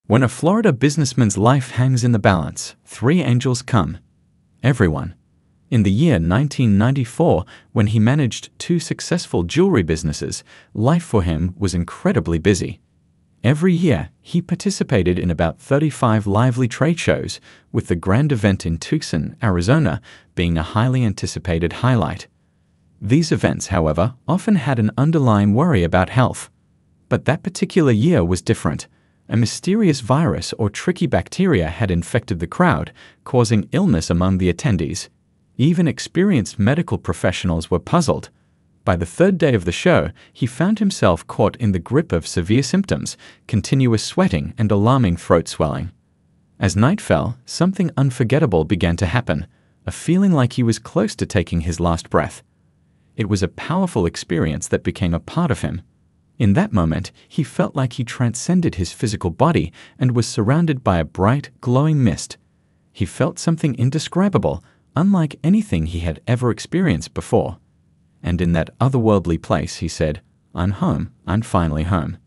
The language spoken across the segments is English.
When a Florida businessman's life hangs in the balance, three angels come. Everyone. In the year 1994, when he managed two successful jewelry businesses, life for him was incredibly busy. Every year, he participated in about 35 lively trade shows, with the grand event in Tucson, Arizona, being a highly anticipated highlight. These events, however, often had an underlying worry about health. But that particular year was different. A mysterious virus or tricky bacteria had infected the crowd, causing illness among the attendees. Even experienced medical professionals were puzzled. By the third day of the show, he found himself caught in the grip of severe symptoms, continuous sweating and alarming throat swelling. As night fell, something unforgettable began to happen, a feeling like he was close to taking his last breath. It was a powerful experience that became a part of him. In that moment, he felt like he transcended his physical body and was surrounded by a bright, glowing mist. He felt something indescribable, unlike anything he had ever experienced before. And in that otherworldly place, he said, "I'm home, I'm finally home."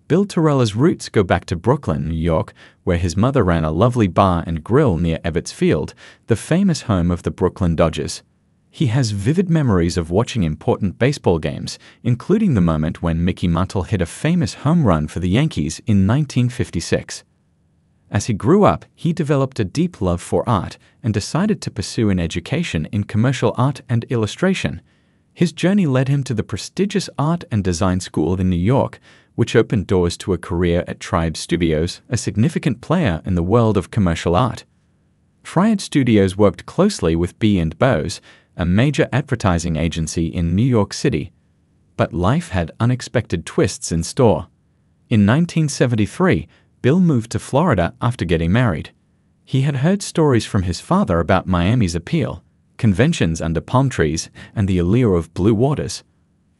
Bill Torrella's roots go back to Brooklyn, New York, where his mother ran a lovely bar and grill near Ebbets Field, the famous home of the Brooklyn Dodgers. He has vivid memories of watching important baseball games, including the moment when Mickey Mantle hit a famous home run for the Yankees in 1956. As he grew up, he developed a deep love for art and decided to pursue an education in commercial art and illustration. His journey led him to the prestigious Art and Design School in New York, which opened doors to a career at Triad Studios, a significant player in the world of commercial art. Triad Studios worked closely with B&Bose, a major advertising agency in New York City. But life had unexpected twists in store. In 1973, Bill moved to Florida after getting married. He had heard stories from his father about Miami's appeal, conventions under palm trees, and the allure of blue waters.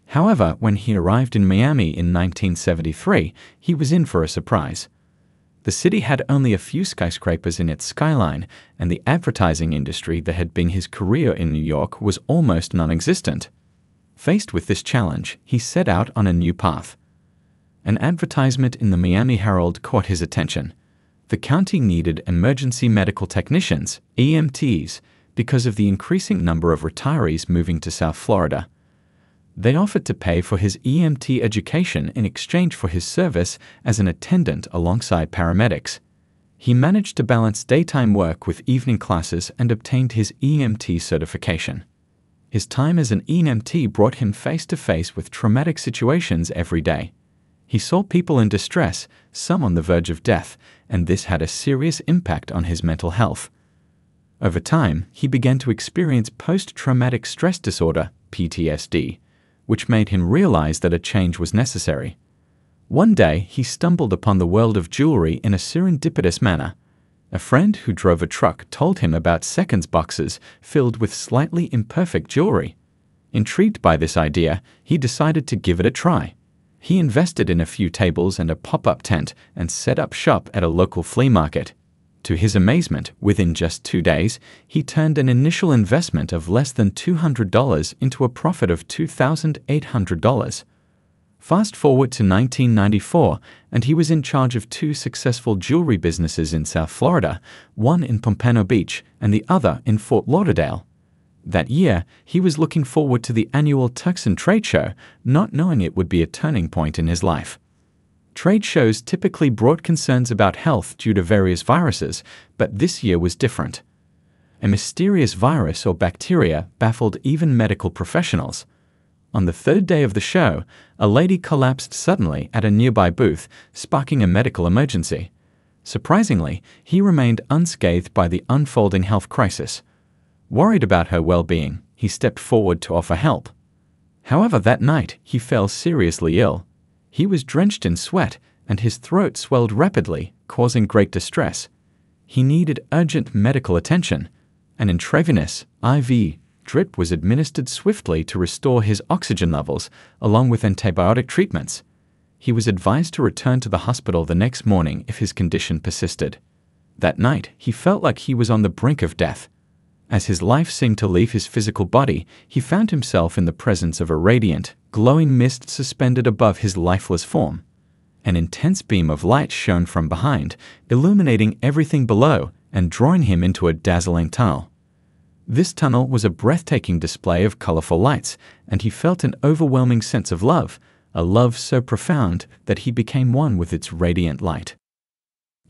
However, when he arrived in Miami in 1973, he was in for a surprise. The city had only a few skyscrapers in its skyline, and the advertising industry that had been his career in New York was almost non-existent. Faced with this challenge, he set out on a new path. An advertisement in the Miami Herald caught his attention. The county needed emergency medical technicians, EMTs, because of the increasing number of retirees moving to South Florida. They offered to pay for his EMT education in exchange for his service as an attendant alongside paramedics. He managed to balance daytime work with evening classes and obtained his EMT certification. His time as an EMT brought him face to face with traumatic situations every day. He saw people in distress, some on the verge of death, and this had a serious impact on his mental health. Over time, he began to experience post-traumatic stress disorder, PTSD, which made him realize that a change was necessary. One day, he stumbled upon the world of jewelry in a serendipitous manner. A friend who drove a truck told him about seconds boxes filled with slightly imperfect jewelry. Intrigued by this idea, he decided to give it a try. He invested in a few tables and a pop-up tent and set up shop at a local flea market. To his amazement, within just 2 days, he turned an initial investment of less than $200 into a profit of $2,800. Fast forward to 1994, and he was in charge of 2 successful jewelry businesses in South Florida, one in Pompano Beach and the other in Fort Lauderdale. That year, he was looking forward to the annual Tucson trade show, not knowing it would be a turning point in his life. Trade shows typically brought concerns about health due to various viruses, but this year was different. A mysterious virus or bacteria baffled even medical professionals. On the third day of the show, a lady collapsed suddenly at a nearby booth, sparking a medical emergency. Surprisingly, he remained unscathed by the unfolding health crisis. Worried about her well-being, he stepped forward to offer help. However, that night, he fell seriously ill. He was drenched in sweat, and his throat swelled rapidly, causing great distress. He needed urgent medical attention. An intravenous, IV, drip was administered swiftly to restore his oxygen levels, along with antibiotic treatments. He was advised to return to the hospital the next morning if his condition persisted. That night, he felt like he was on the brink of death. As his life seemed to leave his physical body, he found himself in the presence of a radiant, glowing mist suspended above his lifeless form. An intense beam of light shone from behind, illuminating everything below and drawing him into a dazzling tunnel. This tunnel was a breathtaking display of colorful lights, and he felt an overwhelming sense of love, a love so profound that he became one with its radiant light.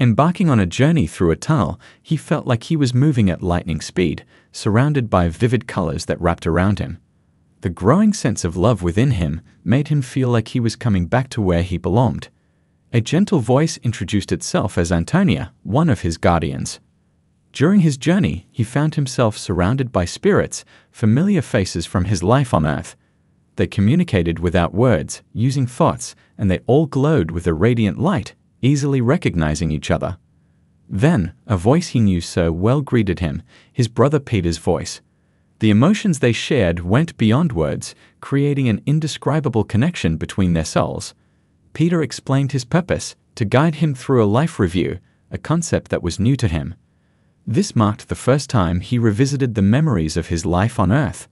Embarking on a journey through a tunnel, he felt like he was moving at lightning speed, surrounded by vivid colors that wrapped around him. The growing sense of love within him made him feel like he was coming back to where he belonged. A gentle voice introduced itself as Antonia, one of his guardians. During his journey, he found himself surrounded by spirits, familiar faces from his life on Earth. They communicated without words, using thoughts, and they all glowed with a radiant light, easily recognizing each other. Then, a voice he knew so well greeted him, his brother Peter's voice. The emotions they shared went beyond words, creating an indescribable connection between their souls. Peter explained his purpose, to guide him through a life review, a concept that was new to him. This marked the first time he revisited the memories of his life on Earth.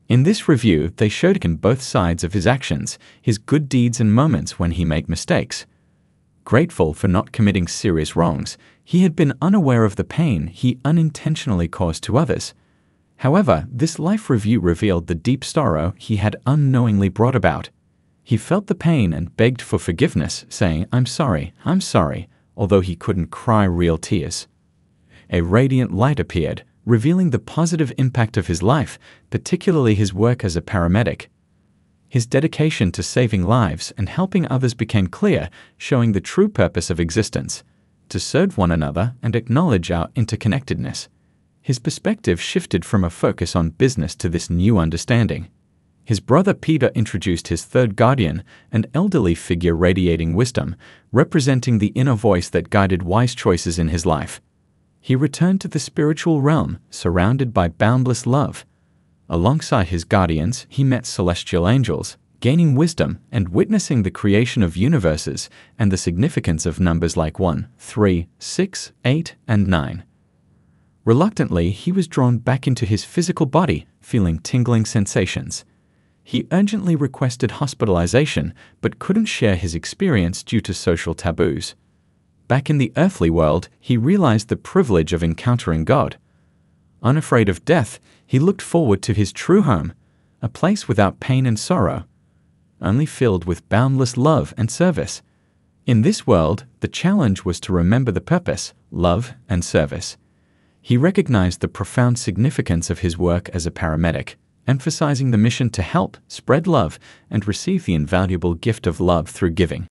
In this review, they showed him both sides of his actions, his good deeds and moments when he made mistakes. Grateful for not committing serious wrongs, he had been unaware of the pain he unintentionally caused to others. However, this life review revealed the deep sorrow he had unknowingly brought about. He felt the pain and begged for forgiveness, saying, I'm sorry, although he couldn't cry real tears. A radiant light appeared, revealing the positive impact of his life, particularly his work as a paramedic. His dedication to saving lives and helping others became clear, showing the true purpose of existence, to serve one another and acknowledge our interconnectedness. His perspective shifted from a focus on business to this new understanding. His brother Peter introduced his third guardian, an elderly figure radiating wisdom, representing the inner voice that guided wise choices in his life. He returned to the spiritual realm, surrounded by boundless love. Alongside his guardians, he met celestial angels, gaining wisdom and witnessing the creation of universes and the significance of numbers like 1, 3, 6, 8, and 9. Reluctantly, he was drawn back into his physical body, feeling tingling sensations. He urgently requested hospitalization, but couldn't share his experience due to social taboos. Back in the earthly world, he realized the privilege of encountering God. Unafraid of death, he looked forward to his true home, a place without pain and sorrow, only filled with boundless love and service. In this world, the challenge was to remember the purpose, love, and service. He recognized the profound significance of his work as a paramedic, emphasizing the mission to help, spread love, and receive the invaluable gift of love through giving.